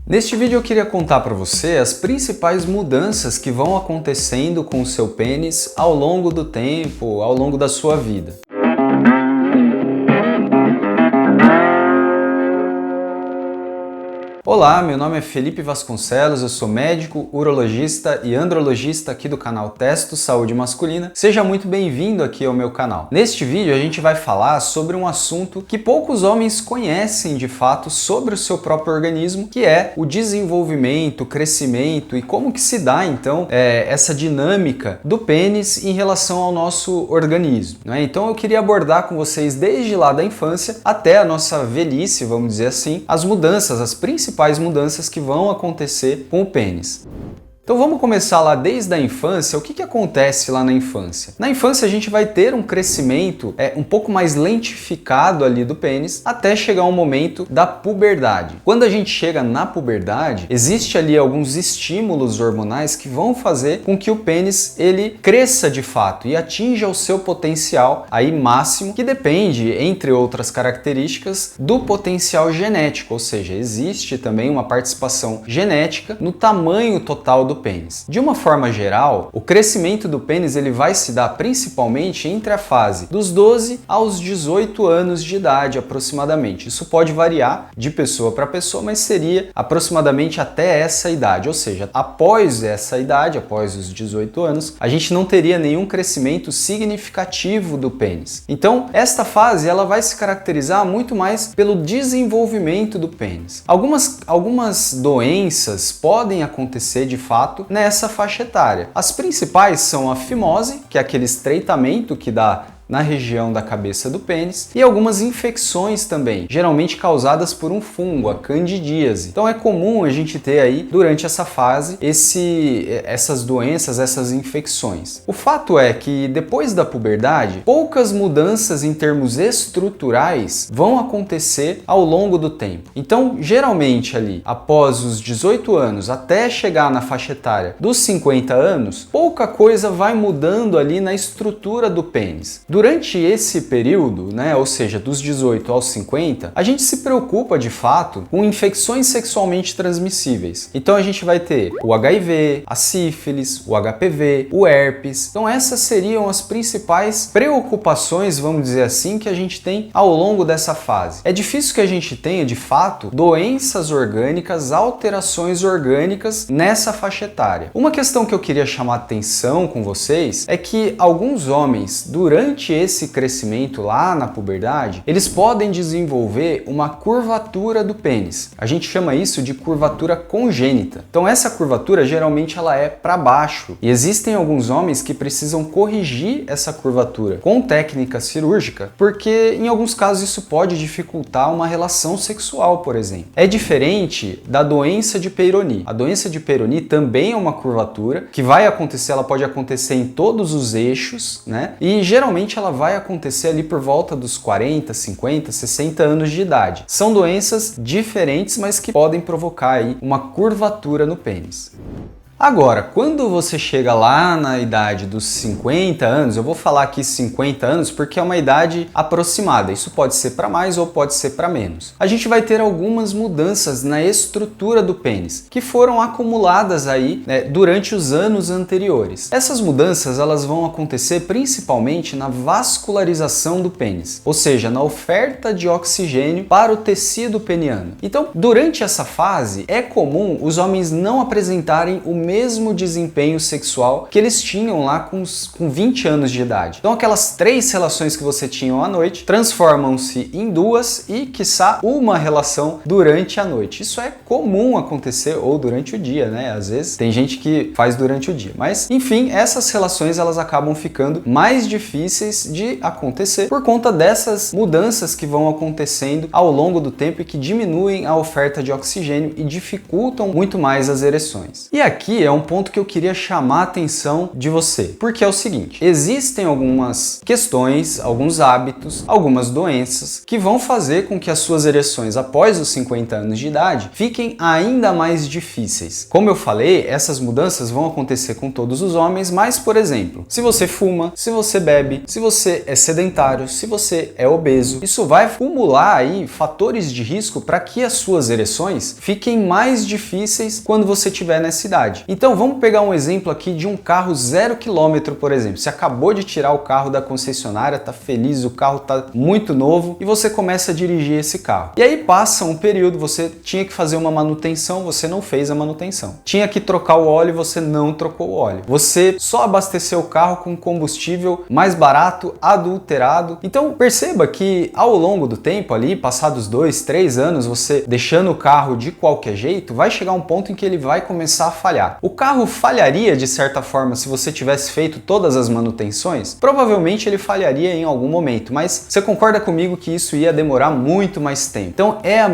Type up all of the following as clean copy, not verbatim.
Neste vídeo eu queria contar para você as principais mudanças que vão acontecendo com o seu pênis ao longo do tempo, ao longo da sua vida. Olá, meu nome é Felipe Vasconcelos, eu sou médico, urologista e andrologista aqui do canal Testo Saúde Masculina. Seja muito bem-vindo aqui ao meu canal. Neste vídeo a gente vai falar sobre um assunto que poucos homens conhecem de fato sobre o seu próprio organismo, que é o desenvolvimento, o crescimento e como que se dá então essa dinâmica do pênis em relação ao nosso organismo, né? Então eu queria abordar com vocês desde lá da infância até a nossa velhice, vamos dizer assim, as mudanças, as principais mudanças que vão acontecer com o pênis. Então vamos começar lá desde a infância. O que acontece lá na infância? Na infância a gente vai ter um crescimento um pouco mais lentificado ali do pênis até chegar um momento da puberdade. Quando a gente chega na puberdade, existe ali alguns estímulos hormonais que vão fazer com que o pênis ele cresça de fato e atinja o seu potencial aí máximo, que depende, entre outras características, do potencial genético, ou seja, existe também uma participação genética no tamanho total do pênis. De uma forma geral, o crescimento do pênis ele vai se dar principalmente entre a fase dos 12 aos 18 anos de idade aproximadamente. Isso pode variar de pessoa para pessoa, mas seria aproximadamente até essa idade, ou seja, após essa idade, após os 18 anos, a gente não teria nenhum crescimento significativo do pênis. Então, esta fase ela vai se caracterizar muito mais pelo desenvolvimento do pênis. Algumas doenças podem acontecer de fato nessa faixa etária. As principais são a fimose, que é aquele estreitamento que dá na região da cabeça do pênis, e algumas infecções também, geralmente causadas por um fungo, a candidíase. Então é comum a gente ter aí, durante essa fase, essas doenças, essas infecções. O fato é que depois da puberdade, poucas mudanças em termos estruturais vão acontecer ao longo do tempo. Então, geralmente ali, após os 18 anos, até chegar na faixa etária dos 50 anos, pouca coisa vai mudando ali na estrutura do pênis. Durante esse período, ou seja, dos 18 aos 50, a gente se preocupa de fato com infecções sexualmente transmissíveis. Então a gente vai ter o HIV, a sífilis, o HPV, o herpes. Então essas seriam as principais preocupações, vamos dizer assim, que a gente tem ao longo dessa fase. É difícil que a gente tenha, de fato, doenças orgânicas, alterações orgânicas nessa faixa etária. Uma questão que eu queria chamar a atenção com vocês é que alguns homens, durante esse crescimento lá na puberdade, eles podem desenvolver uma curvatura do pênis. A gente chama isso de curvatura congênita. Então essa curvatura geralmente ela é para baixo e existem alguns homens que precisam corrigir essa curvatura com técnica cirúrgica, porque em alguns casos isso pode dificultar uma relação sexual, por exemplo. É diferente da doença de Peyronie. A doença de Peyronie também é uma curvatura que vai acontecer, ela pode acontecer em todos os eixos, E geralmente ela vai acontecer ali por volta dos 40, 50, 60 anos de idade. São doenças diferentes, mas que podem provocar aí uma curvatura no pênis. Agora, quando você chega lá na idade dos 50 anos, eu vou falar aqui 50 anos porque é uma idade aproximada, isso pode ser para mais ou pode ser para menos. A gente vai ter algumas mudanças na estrutura do pênis, que foram acumuladas aí durante os anos anteriores. Essas mudanças elas vão acontecer principalmente na vascularização do pênis, ou seja, na oferta de oxigênio para o tecido peniano. Então, durante essa fase, é comum os homens não apresentarem o mesmo desempenho sexual que eles tinham lá com 20 anos de idade. Então aquelas 3 relações que você tinha à noite transformam-se em 2 e, quiçá, uma relação durante a noite. Isso é comum acontecer, ou durante o dia, Às vezes tem gente que faz durante o dia. Mas, enfim, essas relações elas acabam ficando mais difíceis de acontecer por conta dessas mudanças que vão acontecendo ao longo do tempo e que diminuem a oferta de oxigênio e dificultam muito mais as ereções. E aqui aqui é um ponto que eu queria chamar a atenção de você, porque é o seguinte: existem algumas questões, alguns hábitos, algumas doenças que vão fazer com que as suas ereções após os 50 anos de idade fiquem ainda mais difíceis. Como eu falei, essas mudanças vão acontecer com todos os homens, mas, por exemplo, se você fuma, se você bebe, se você é sedentário, se você é obeso, isso vai acumular aí fatores de risco para que as suas ereções fiquem mais difíceis quando você estiver nessa idade. Então vamos pegar um exemplo aqui de um carro 0 km, por exemplo. Você acabou de tirar o carro da concessionária, tá feliz, o carro tá muito novo e você começa a dirigir esse carro. E aí passa um período, você tinha que fazer uma manutenção, você não fez a manutenção. Tinha que trocar o óleo, você não trocou o óleo. Você só abasteceu o carro com combustível mais barato, adulterado. Então perceba que ao longo do tempo ali, passados 2, 3 anos, você deixando o carro de qualquer jeito, vai chegar um ponto em que ele vai começar a falhar. O carro falharia de certa forma se você tivesse feito todas as manutenções? Provavelmente ele falharia em algum momento, mas você concorda comigo que isso ia demorar muito mais tempo. Então é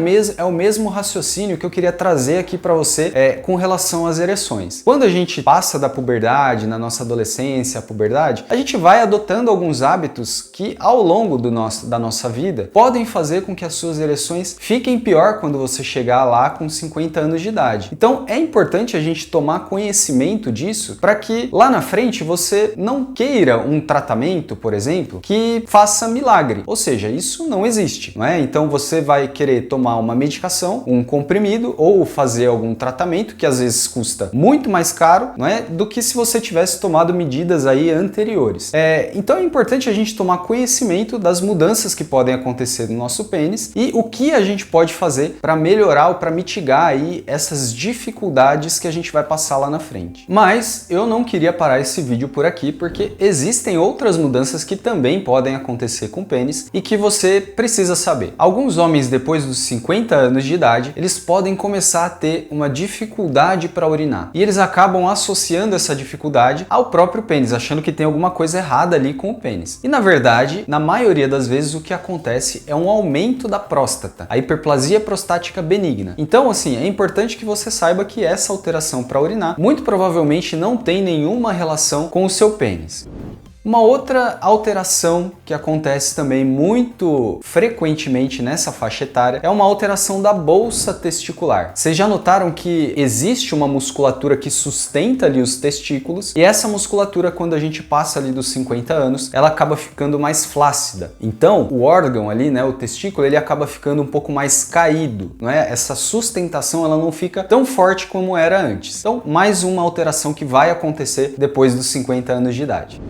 o mesmo raciocínio que eu queria trazer aqui para você com relação às ereções. Quando a gente passa da puberdade, na nossa adolescência, a puberdade, a gente vai adotando alguns hábitos que ao longo da nossa vida podem fazer com que as suas ereções fiquem pior quando você chegar lá com 50 anos de idade. Então é importante a gente tomar conhecimento disso para que lá na frente você não queira um tratamento, por exemplo, que faça milagre. Ou seja, isso não existe, não é? Então você vai querer tomar uma medicação, um comprimido ou fazer algum tratamento que às vezes custa muito mais caro, não é? Do que se você tivesse tomado medidas aí anteriores. Então é importante a gente tomar conhecimento das mudanças que podem acontecer no nosso pênis e o que a gente pode fazer para melhorar ou para mitigar aí essas dificuldades que a gente vai passar lá na frente. Mas eu não queria parar esse vídeo por aqui, porque existem outras mudanças que também podem acontecer com o pênis e que você precisa saber. Alguns homens depois dos 50 anos de idade, eles podem começar a ter uma dificuldade para urinar. E eles acabam associando essa dificuldade ao próprio pênis, achando que tem alguma coisa errada ali com o pênis. E na verdade, na maioria das vezes o que acontece é um aumento da próstata, a hiperplasia prostática benigna. Então, assim, é importante que você saiba que essa alteração para urinar muito provavelmente não tem nenhuma relação com o seu pênis. Uma outra alteração que acontece também muito frequentemente nessa faixa etária é uma alteração da bolsa testicular. Vocês já notaram que existe uma musculatura que sustenta ali os testículos e essa musculatura, quando a gente passa ali dos 50 anos, ela acaba ficando mais flácida. Então, o órgão ali, né, o testículo, ele acaba ficando um pouco mais caído, não é? Essa sustentação, ela não fica tão forte como era antes. Então, mais uma alteração que vai acontecer depois dos 50 anos de idade.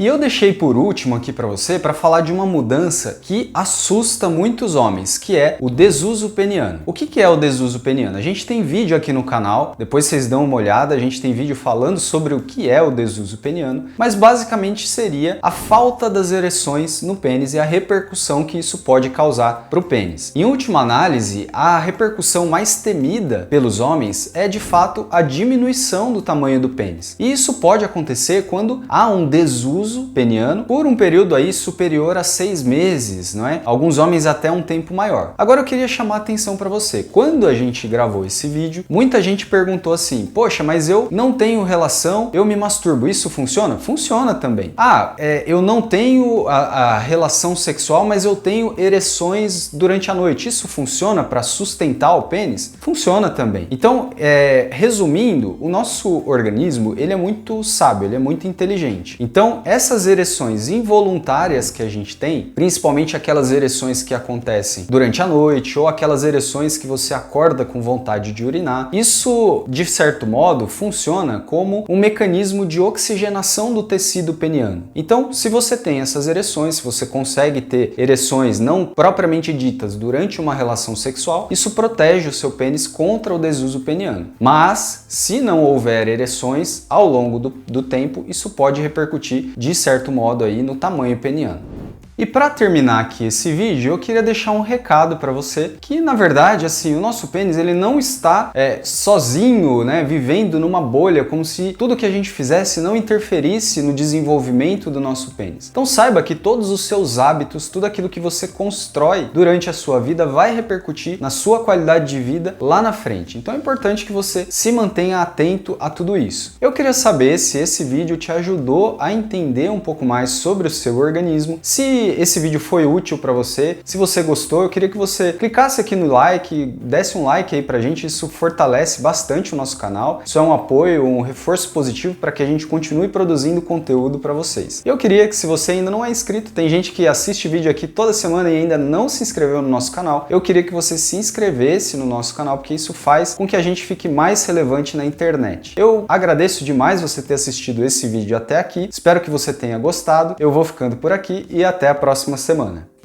E eu deixei por último aqui para você para falar de uma mudança que assusta muitos homens, que é o desuso peniano. O que é o desuso peniano? A gente tem vídeo aqui no canal, depois vocês dão uma olhada, a gente tem vídeo falando sobre o que é o desuso peniano, mas basicamente seria a falta das ereções no pênis e a repercussão que isso pode causar para o pênis. Em última análise, a repercussão mais temida pelos homens é de fato a diminuição do tamanho do pênis. E isso pode acontecer quando há um desuso peniano por um período aí superior a 6 meses, não é? Alguns homens até um tempo maior. Agora eu queria chamar a atenção para você. Quando a gente gravou esse vídeo, muita gente perguntou assim: poxa, mas eu não tenho relação, eu me masturbo, isso funciona? Funciona também. Eu não tenho a relação sexual, mas eu tenho ereções durante a noite, isso funciona para sustentar o pênis? Funciona também. Então, resumindo, o nosso organismo, ele é muito sábio, ele é muito inteligente. Então, essas ereções involuntárias que a gente tem, principalmente aquelas ereções que acontecem durante a noite ou aquelas ereções que você acorda com vontade de urinar, isso, de certo modo, funciona como um mecanismo de oxigenação do tecido peniano. Então, se você tem essas ereções, se você consegue ter ereções não propriamente ditas durante uma relação sexual, isso protege o seu pênis contra o desuso peniano. Mas, se não houver ereções ao longo do tempo, isso pode repercutir de certo modo aí no tamanho peniano. E para terminar aqui esse vídeo, eu queria deixar um recado para você que, na verdade, assim, o nosso pênis ele não está sozinho, né, vivendo numa bolha, como se tudo que a gente fizesse não interferisse no desenvolvimento do nosso pênis. Então saiba que todos os seus hábitos, tudo aquilo que você constrói durante a sua vida vai repercutir na sua qualidade de vida lá na frente. Então é importante que você se mantenha atento a tudo isso. Eu queria saber se esse vídeo te ajudou a entender um pouco mais sobre o seu organismo, se esse vídeo foi útil para você, se você gostou, eu queria que você clicasse aqui no like, desse um like aí pra gente, isso fortalece bastante o nosso canal, isso é um apoio, um reforço positivo para que a gente continue produzindo conteúdo para vocês. E eu queria que, se você ainda não é inscrito, tem gente que assiste vídeo aqui toda semana e ainda não se inscreveu no nosso canal, eu queria que você se inscrevesse no nosso canal, porque isso faz com que a gente fique mais relevante na internet. Eu agradeço demais você ter assistido esse vídeo até aqui, espero que você tenha gostado, eu vou ficando por aqui e até a próxima semana.